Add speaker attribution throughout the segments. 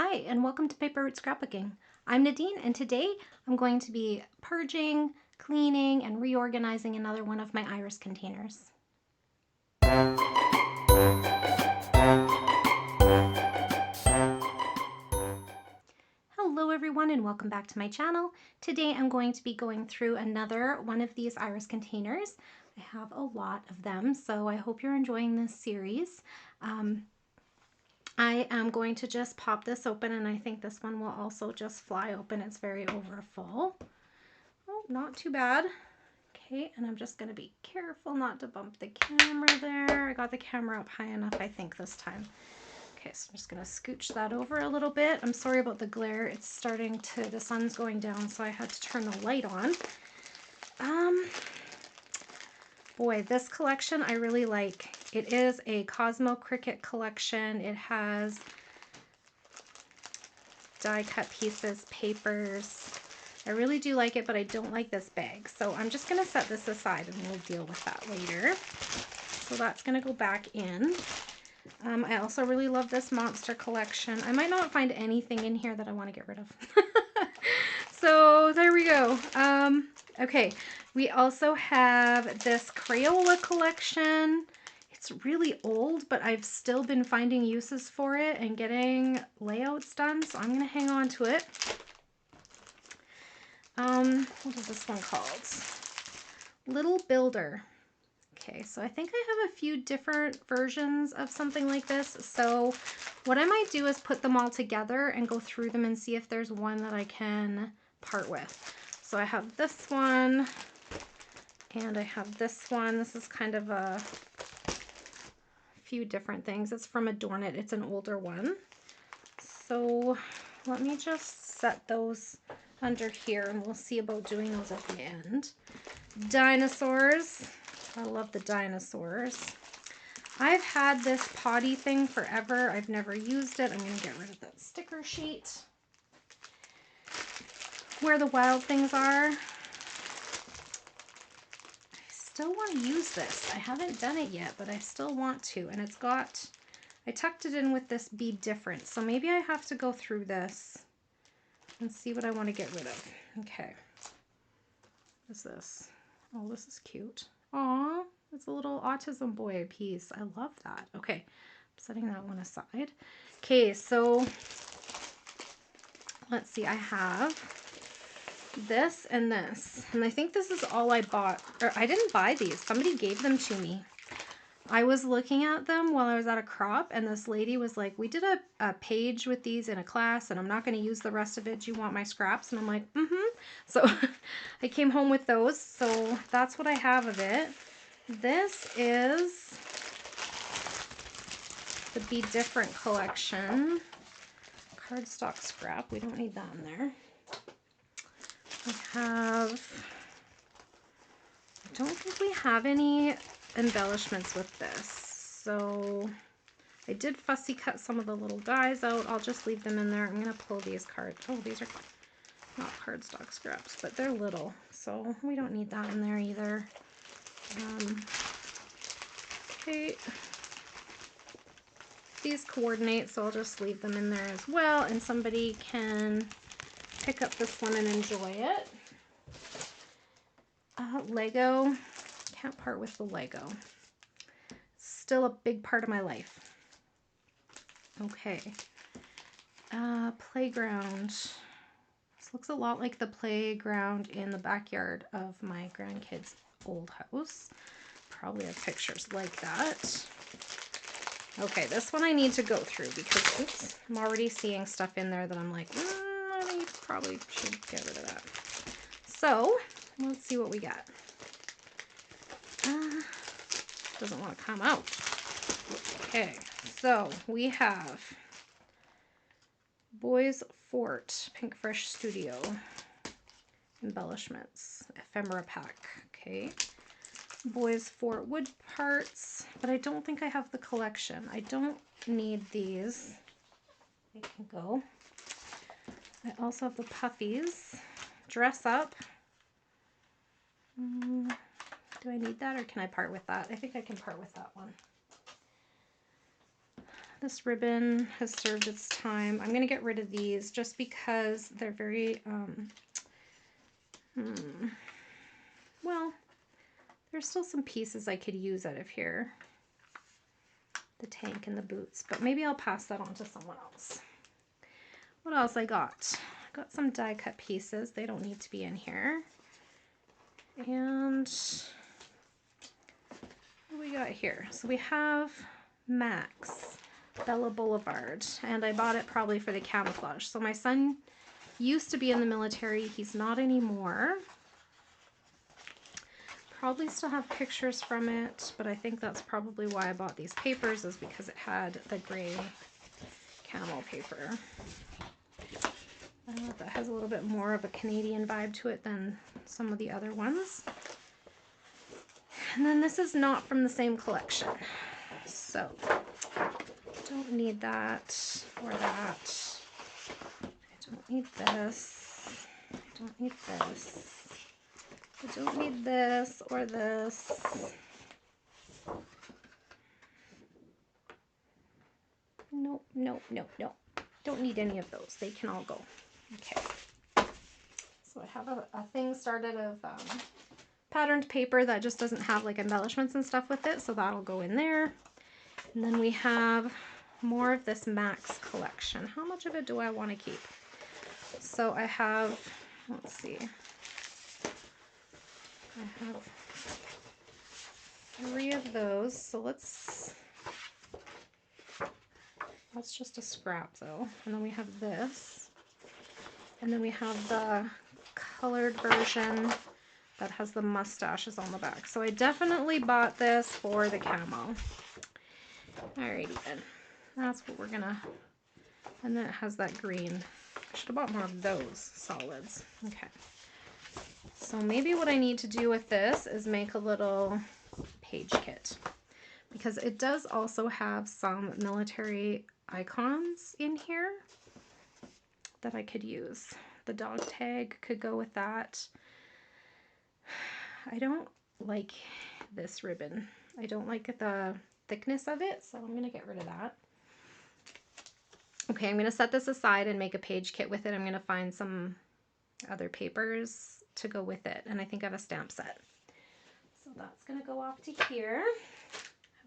Speaker 1: Hi, and welcome to Paper Route Scrapbooking. I'm Nadine, and today I'm going to be purging, cleaning, and reorganizing another one of my iris containers. Hello everyone, and welcome back to my channel. Today I'm going to be going through another one of these iris containers. I have a lot of them, so I hope you're enjoying this series. I am going to just pop this open, and I think this one will also just fly open. It's very overfull. Oh, not too bad. Okay, and I'm just going to be careful not to bump the camera there. I got the camera up high enough, I think, this time. Okay, so I'm just going to scooch that over a little bit. I'm sorry about the glare. It's starting to, the sun's going down, so I had to turn the light on. Boy, this collection I really like. It is a Cosmo Cricut collection. It has die cut pieces, papers. I really do like it, but I don't like this bag. So I'm just going to set this aside and we'll deal with that later. So that's going to go back in. I also really love this monster collection. I might not find anything in here that I want to get rid of. So there we go. Okay, we also have this Crayola collection. It's really old, but I've still been finding uses for it and getting layouts done, so I'm going to hang on to it. What is this one called? Little Builder. Okay, so I think I have a few different versions of something like this. So what I might do is put them all together and go through them and see if there's one that I can part with. So I have this one and I have this one. This is kind of a few different things. It's from Adorn It. It's an older one. So let me just set those under here and we'll see about doing those at the end. Dinosaurs. I love the dinosaurs. I've had this potty thing forever. I've never used it. I'm going to get rid of that sticker sheet. Where the wild things are. I still want to use this. I haven't done it yet, but I still want to. And it's got, I tucked it in with this Be Different. So maybe I have to go through this and see what I want to get rid of. Okay. What is this? Oh, this is cute. Aw, it's a little autism boy piece. I love that. Okay, I'm setting that one aside. Okay, so let's see. I have this and this. And I think this is all I bought. Or I didn't buy these. Somebody gave them to me. I was looking at them while I was at a crop, and this lady was like, we did a page with these in a class, and I'm not going to use the rest of it. Do you want my scraps? And I'm like, mm-hmm. So I came home with those. So that's what I have of it. This is the Be Different collection. Cardstock scrap. We don't need that in there. We have, I don't think we have any embellishments with this. So I did fussy cut some of the little guys out. I'll just leave them in there. I'm going to pull these cards. Oh, these are not cardstock scraps, but they're little. So we don't need that in there either. Okay. These coordinate, so I'll just leave them in there as well. And somebody can pick up this one and enjoy it. Lego. Can't part with the Lego. Still a big part of my life. Okay. Playground. This looks a lot like the playground in the backyard of my grandkids' old house. Probably have pictures like that. Okay, this one I need to go through because, oops, I'm already seeing stuff in there that I'm like, I probably should get rid of that. So, let's see what we got. Doesn't want to come out. Okay, so we have Boys Fort Pink Fresh Studio embellishments, ephemera pack. Okay, Boys Fort wood parts, but I don't think I have the collection. I don't need these. They can go. I also have the puffies. Dress Up. Do I need that or can I part with that? I think I can part with that one. this ribbon has served its time. I'm going to get rid of these just because they're very, well, there's still some pieces I could use out of here. The tank and the boots, but maybe I'll pass that on to someone else. What else I got? I got some die cut pieces. They don't need to be in here. And what do we got here? So we have Max. Bella Boulevard, and I bought it probably for the camouflage. So my son used to be in the military. He's not anymore. Probably still have pictures from it, but I think that's probably why I bought these papers, is because it had the gray camel paper. That has a little bit more of a Canadian vibe to it than some of the other ones. And then this is not from the same collection, so don't need that or that. I don't need this. I don't need this. I don't need this or this. Nope, nope, nope, nope. Don't need any of those. They can all go. Okay. So I have a thing started of patterned paper that just doesn't have like embellishments and stuff with it, so that'll go in there. And then we have more of this Max collection. How much of it do I want to keep? So I have, let's see, I have 3 of those. So that's just a scrap though. And then we have this. And then we have the colored version that has the mustaches on the back. So I definitely bought this for the camo. Alrighty then. That's what we're gonna, and then it has that green. I should have bought more of those solids. Okay. So maybe what I need to do with this is make a little page kit, because it does also have some military icons in here that I could use. The dog tag could go with that. I don't like this ribbon. I don't like the thickness of it, so I'm gonna get rid of that. Okay, I'm gonna set this aside and make a page kit with it. I'm gonna find some other papers to go with it, and I think I have a stamp set. So that's gonna go off to here.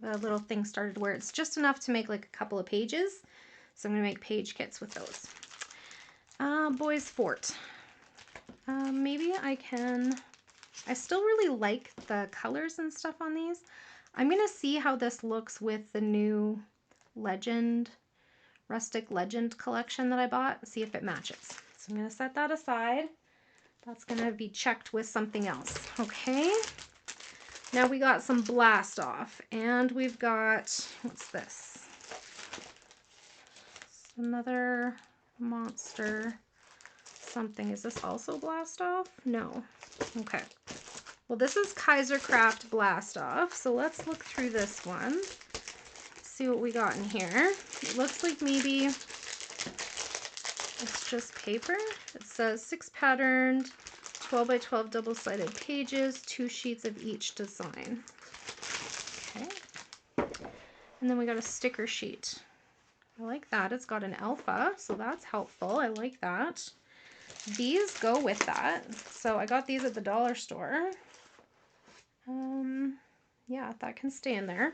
Speaker 1: I have a little thing started where it's just enough to make like a couple of pages. So I'm gonna make page kits with those. Boys Fort. Maybe I can, I still really like the colors and stuff on these. I'm gonna see how this looks with the new Legend, Rustic Legend collection that I bought, see if it matches. So I'm gonna set that aside. That's gonna be checked with something else, okay? Now we got some Blast Off, and we've got, what's this? Another monster something. Is this also Blast Off? No. Okay. Well, this is Kaisercraft Blast Off, so let's look through this one. See what we got in here. It looks like maybe it's just paper. It says 6 patterned, 12 by 12 double-sided pages, 2 sheets of each design. Okay. And then we got a sticker sheet. I like that. It's got an alpha, so that's helpful. I like that. These go with that. So I got these at the dollar store. Yeah, that can stay in there.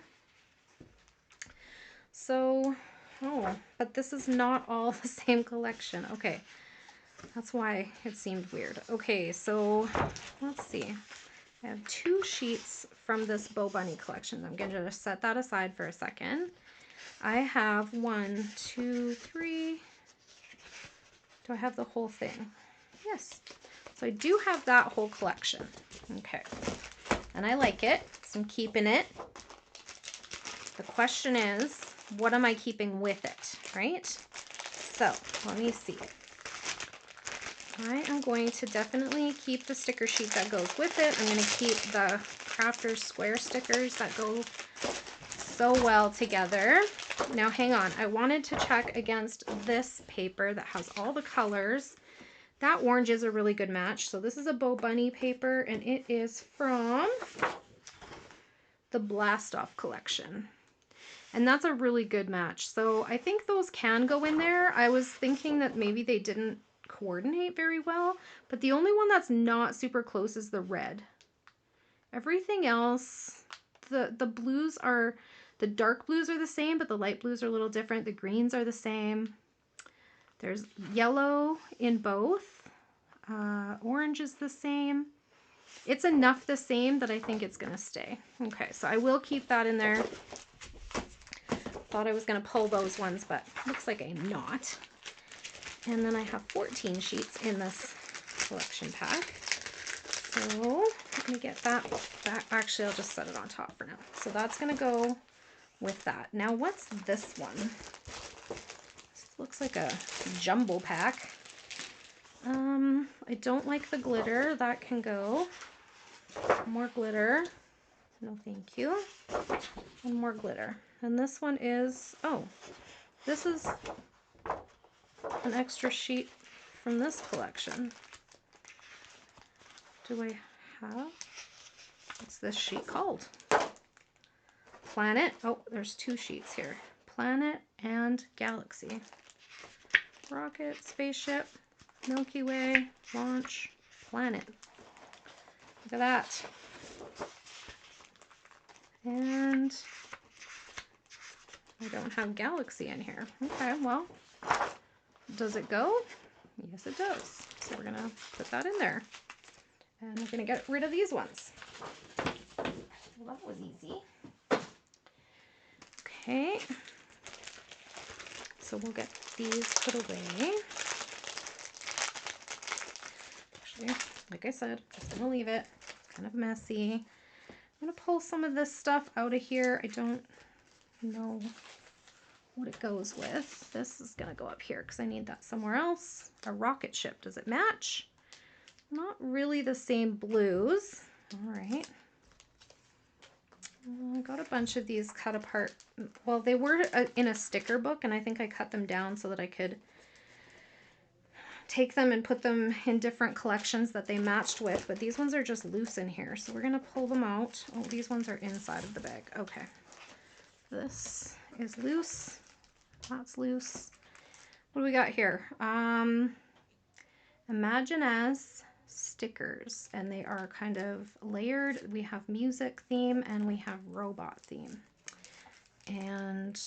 Speaker 1: So, oh, but this is not all the same collection. Okay, that's why it seemed weird. Okay, so let's see. I have 2 sheets from this Bo Bunny collection. I'm going to just set that aside for a second. I have 1, 2, 3. Do I have the whole thing? Yes. So I do have that whole collection. Okay. And I like it, so I'm keeping it. The question is, what am I keeping with it, right? So let me see. I am going to definitely keep the sticker sheet that goes with it. I'm going to keep the Crafters square stickers that go so well together. Now hang on, I wanted to check against this paper that has all the colors. That orange is a really good match. So this is a Bo Bunny paper, and it is from the Blast Off collection. And that's a really good match. So I think those can go in there. I was thinking that maybe they didn't coordinate very well, but the only one that's not super close is the red. Everything else, the blues are, the dark blues are the same, but the light blues are a little different. The greens are the same. There's yellow in both. Orange is the same. It's enough the same that I think it's going to stay. Okay, so I will keep that in there. Thought I was going to pull those ones, but looks like I'm not. And then I have 14 sheets in this collection pack. So I'm going to get that back. Actually, I'll just set it on top for now. So that's going to go with that. Now, what's this one? This looks like a jumble pack. I don't like the glitter. That can go. More glitter. No, thank you. And more glitter. And this one is, oh, this is an extra sheet from this collection. Do I have? What's this sheet called? Planet. Oh, there's 2 sheets here. Planet and Galaxy. Rocket, spaceship, Milky Way, launch, planet. Look at that. And I don't have Galaxy in here. Okay, well, does it go? Yes, it does. So we're gonna put that in there. And we're gonna get rid of these ones. Well, that was easy. Okay. So we'll get these put away. Actually, like I said, just gonna leave it. Kind of messy. I'm gonna pull some of this stuff out of here. I don't know what it goes with. This is gonna go up here because I need that somewhere else. A rocket ship, does it match? Not really the same blues. All right. I got a bunch of these cut apart. Well, they were in a sticker book, and I think I cut them down so that I could take them and put them in different collections that they matched with, but these ones are just loose in here, so we're gonna pull them out. Oh, these ones are inside of the bag. Okay. This is loose. That's loose. What do we got here? Imagine as stickers, and they are kind of layered. We have music theme and we have robot theme, and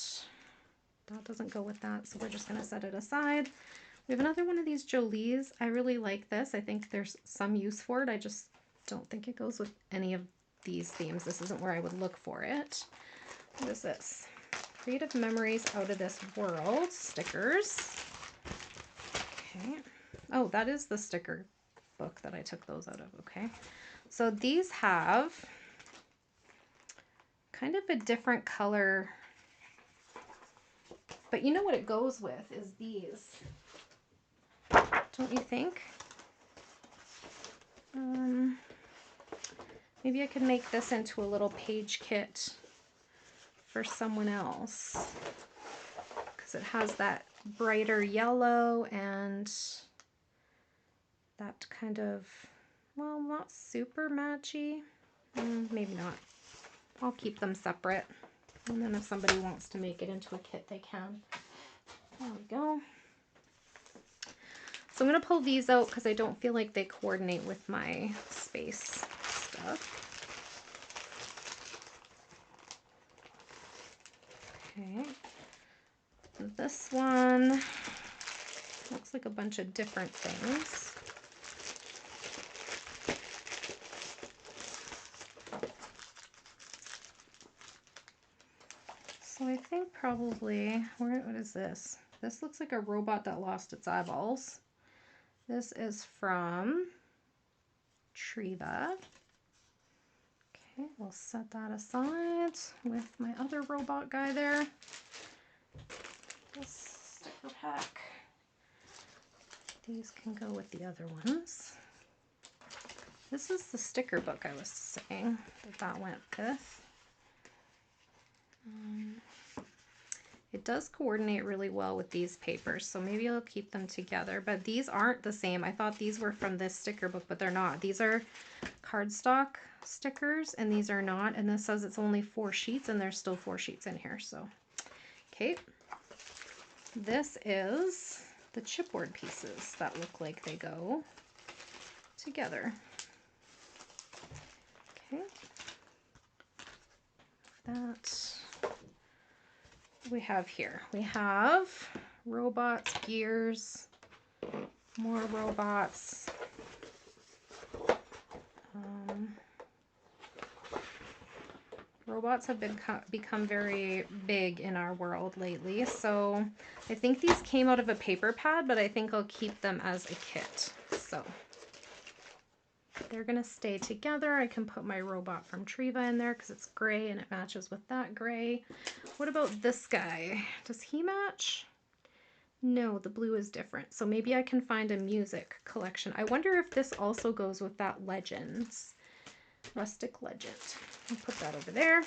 Speaker 1: that doesn't go with that, so we're just gonna set it aside. We have another one of these Jolies. I really like this. I think there's some use for it. I just don't think it goes with any of these themes. This isn't where I would look for it. What is this? Creative Memories Out of This World stickers. Okay. Oh, that is the sticker book that I took those out of. Okay. So these have kind of a different color, but you know what it goes with is these. Don't you think? Maybe I could make this into a little page kit for someone else, because it has that brighter yellow and that kind of, well, not super matchy. Maybe not. I'll keep them separate, and then if somebody wants to make it into a kit, they can. There we go. So I'm going to pull these out because I don't feel like they coordinate with my space stuff. Okay. This one looks like a bunch of different things. So I think probably, what is this? This looks like a robot that lost its eyeballs. This is from Triva. Okay, we'll set that aside with my other robot guy there. This sticker pack. These can go with the other ones. This is the sticker book I was saying that went with. It does coordinate really well with these papers, so maybe I'll keep them together. But these aren't the same. I thought these were from this sticker book, but they're not. These are cardstock stickers, and these are not. And this says it's only 4 sheets, and there's still 4 sheets in here. So, okay. This is the chipboard pieces that look like they go together. Okay. That we have here. We have robots, gears, more robots. Robots have become very big in our world lately, so I think these came out of a paper pad, but I think I'll keep them as a kit. So they're gonna stay together. I can put my robot from Triva in there because it's gray and it matches with that gray. What about this guy? Does he match? No, the blue is different. So maybe I can find a music collection. I wonder if this also goes with that Legends, Rustic Legend. I'll put that over there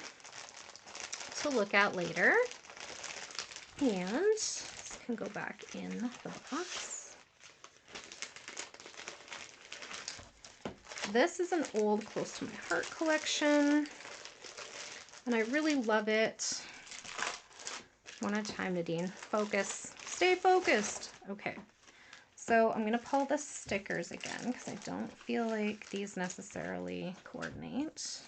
Speaker 1: to look at later. And this can go back in the box. This is an old Close to My Heart collection, and I really love it. One at a time, Nadine. Focus. Stay focused. Okay. So I'm going to pull the stickers again because I don't feel like these necessarily coordinate.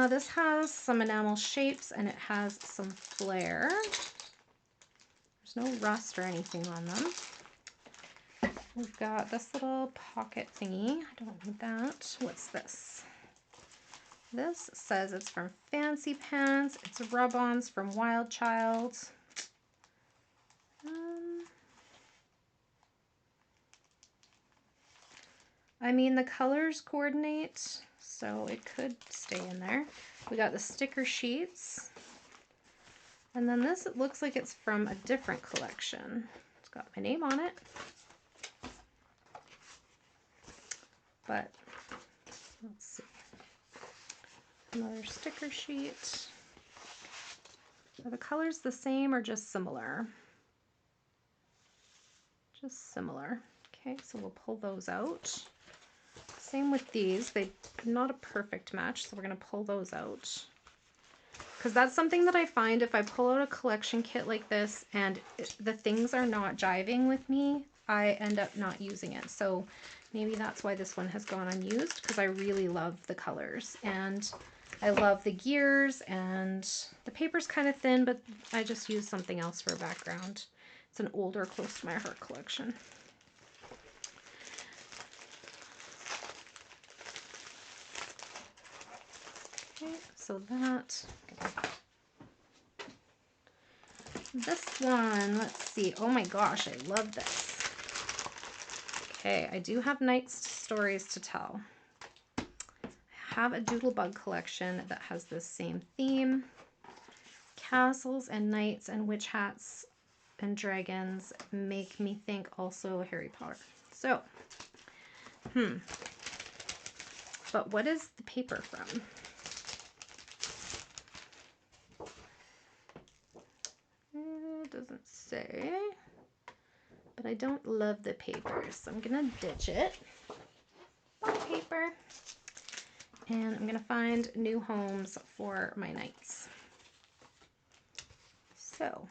Speaker 1: This has some enamel shapes and it has some flair. There's no rust or anything on them. We've got this little pocket thingy. I don't need that. What's this? This says it's from Fancy Pants. It's rub-ons from Wild Child. I mean, the colors coordinate, so it could stay in there. We got the sticker sheets. And then this, it looks like it's from a different collection. It's got my name on it. But, let's see. Another sticker sheet. Are the colors the same or just similar? Just similar. Okay, so we'll pull those out. Same with these. They're not a perfect match, so we're going to pull those out. Because that's something that I find if I pull out a collection kit like this and the things are not jiving with me, I end up not using it. So maybe that's why this one has gone unused, because I really love the colors. And I love the gears, and the paper's kind of thin, but I just use something else for a background. It's an older Close to My Heart collection. Okay, so that. This one, let's see. Oh my gosh, I love this. Okay, I do have night stories to tell. I have a Doodlebug collection that has this same theme. Castles and knights and witch hats and dragons make me think also Harry Potter. So, but what is the paper from? It doesn't say, but I don't love the paper, so I'm gonna ditch it. Bond paper. And I'm gonna find new homes for my knights. So,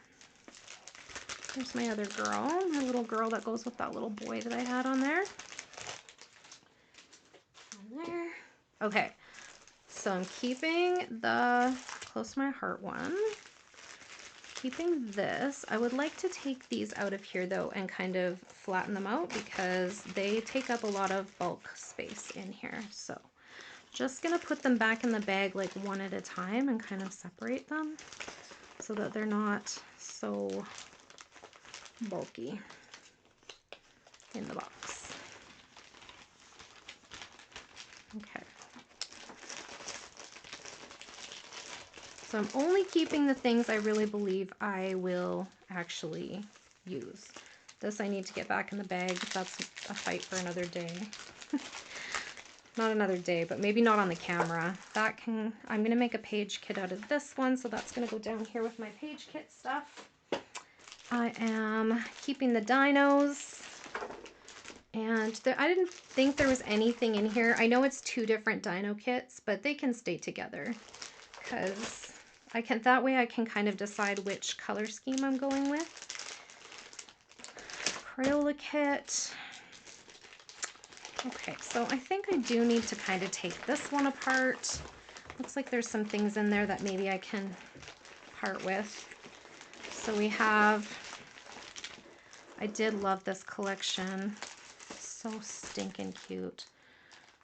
Speaker 1: here's my other girl, my little girl that goes with that little boy that I had on there. Okay, so I'm keeping the Close to My Heart one. Keeping this. I would like to take these out of here though and kind of flatten them out because they take up a lot of bulk space in here. So just gonna put them back in the bag like one at a time and kind of separate them so that they're not so bulky in the box. Okay. So I'm only keeping the things I really believe I will actually use. This I need to get back in the bag. That's a fight for another day. not another day, but maybe not on the camera. That can, I'm going to make a page kit out of this one, so that's going to go down here with my page kit stuff. I am keeping the dinos, and I didn't think there was anything in here. I know it's 2 different dino kits, but they can stay together because that way I can kind of decide which color scheme I'm going with. Crayola kit. Okay, so I think I do need to kind of take this one apart. Looks like there's some things in there that maybe I can part with. So we have, I did love this collection. So stinking cute.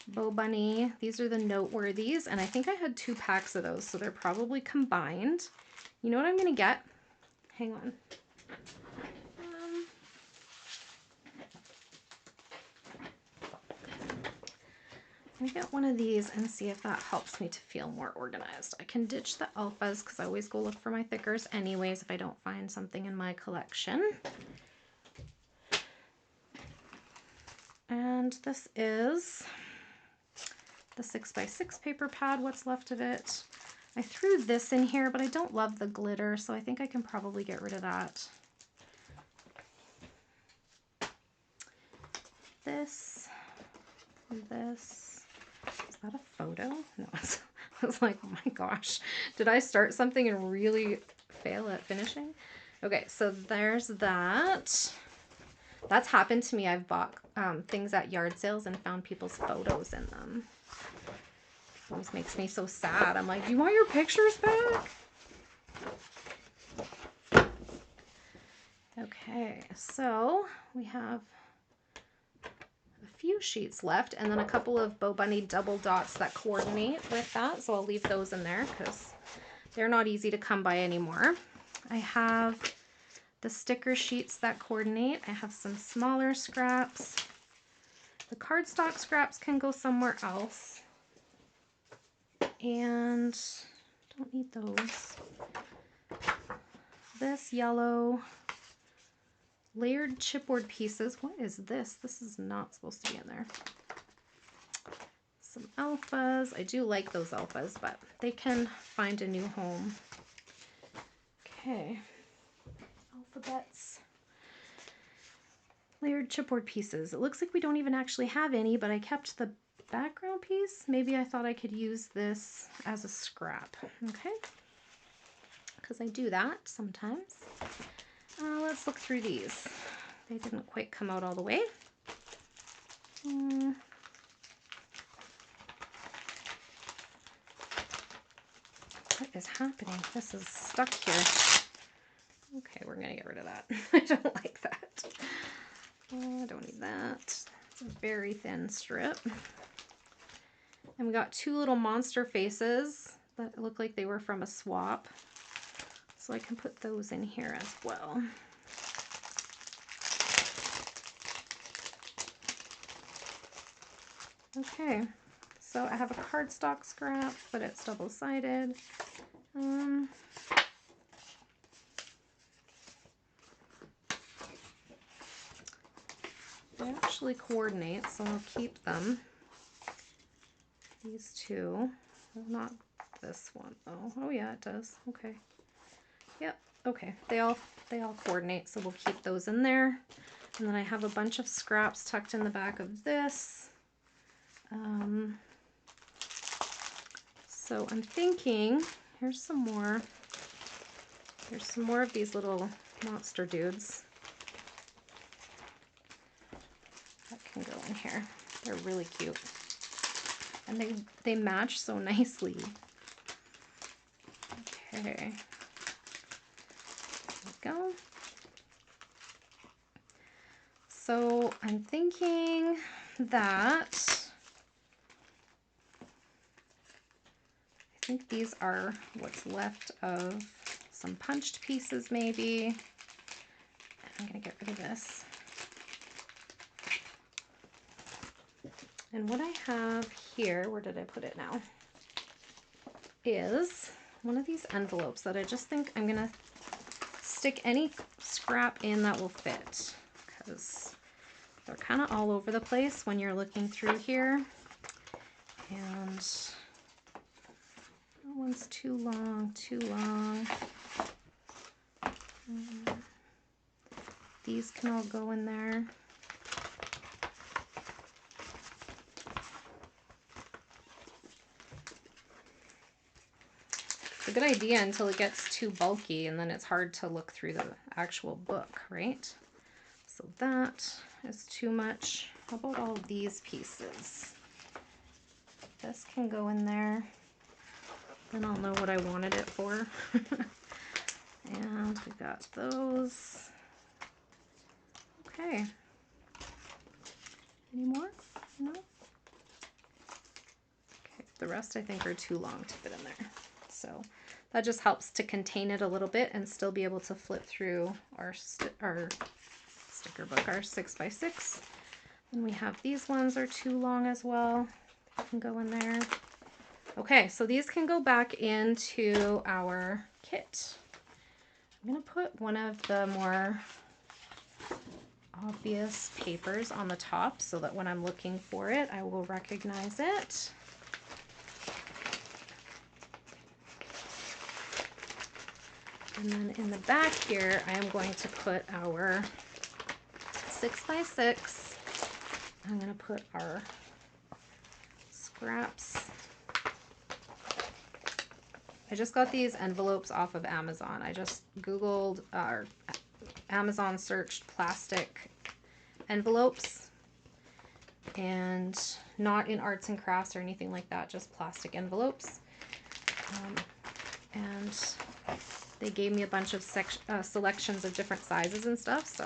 Speaker 1: Bo Bunny. These are the Noteworthies, and I think I had 2 packs of those, so they're probably combined. You know what I'm going to get? Hang on. Let me get one of these and see if that helps me to feel more organized. I can ditch the alphas because I always go look for my thickers anyways if I don't find something in my collection. And this is the 6x6 paper pad, what's left of it. I threw this in here, but I don't love the glitter, so I think I can probably get rid of that. This. Is that a photo? No, I was like, oh my gosh, did I start something and really fail at finishing? Okay, so there's that. That's happened to me. I've bought things at yard sales and found people's photos in them. It always makes me so sad. I'm like, do you want your pictures back? Okay, so we have a few sheets left and then a couple of Bo Bunny double dots that coordinate with that. So I'll leave those in there because they're not easy to come by anymore. I have the sticker sheets that coordinate. I have some smaller scraps. The cardstock scraps can go somewhere else. And don't need those. This yellow layered chipboard pieces. What is this? This is not supposed to be in there. Some alphas. I do like those alphas, but they can find a new home. Okay. Alphabets. Layered chipboard pieces. It looks like we don't even actually have any, but I kept the background piece. Maybe I thought I could use this as a scrap. Okay. Because I do that sometimes. Let's look through these. They didn't quite come out all the way. What is happening? This is stuck here. Okay, we're gonna get rid of that. I don't like that. I don't need that. It's a very thin strip. And we got 2 little monster faces that look like they were from a swap. So I can put those in here as well. Okay, so I have a cardstock scrap, but it's double-sided. They actually coordinate, so I'll keep them. These 2, not this one though. Oh yeah, it does. Okay. Yep. Okay. They all coordinate, so we'll keep those in there. And then I have a bunch of scraps tucked in the back of this. So I'm thinking, here's some more. There's some more of these little monster dudes that can go in here. They're really cute. And they match so nicely. Okay. There we go. So I'm thinking that I think these are what's left of some punched pieces maybe. I'm gonna get rid of this. And what I have here, where did I put it now, is one of these envelopes that I just think I'm gonna stick any scrap in that will fit, because they're kind of all over the place when you're looking through here. And that one's too long, too long. These can all go in there. It's a good idea until it gets too bulky, and then it's hard to look through the actual book, right? So that is too much. How about all of these pieces? This can go in there. Then I'll know what I wanted it for. And we got those. Okay. Any more? No? Okay, the rest I think are too long to fit in there. So that just helps to contain it a little bit and still be able to flip through our sticker book, our 6x6. And we have these ones are too long as well. They can go in there. Okay, so these can go back into our kit. I'm going to put one of the more obvious papers on the top so that when I'm looking for it, I will recognize it. And then in the back here, I am going to put our 6x6. I'm going to put our scraps. I just got these envelopes off of Amazon. I just Googled or Amazon searched plastic envelopes, and not in arts and crafts or anything like that, just plastic envelopes. And they gave me a bunch of selections of different sizes and stuff. So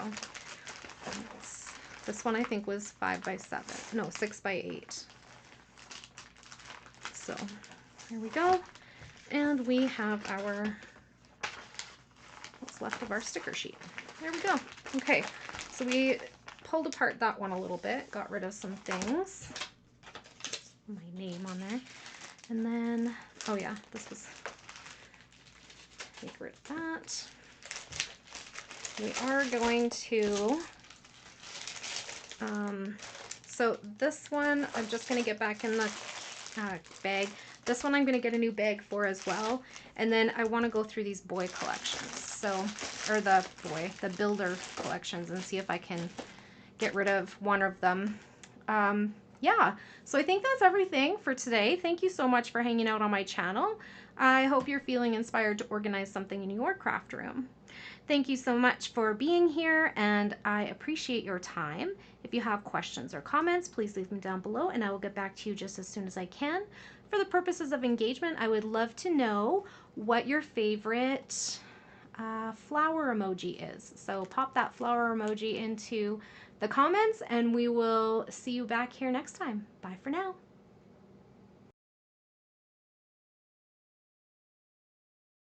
Speaker 1: this one I think was 5x7, no, 6x8. So here we go. And we have our, what's left of our sticker sheet. There we go. Okay, so we pulled apart that one a little bit, got rid of some things. My name on there. And then, oh yeah, this was, take rid of that. We are going to, so this one, I'm just going to get back in the bag. This one I'm going to get a new bag for as well. And then I want to go through these boy collections. So, or the builder collections, and see if I can get rid of one of them. Yeah, so I think that's everything for today. Thank you so much for hanging out on my channel. I hope you're feeling inspired to organize something in your craft room. Thank you so much for being here, and I appreciate your time. If you have questions or comments, please leave them down below and I will get back to you just as soon as I can. For the purposes of engagement, I would love to know what your favorite flower emoji is. So pop that flower emoji into the comments and we will see you back here next time. Bye for now.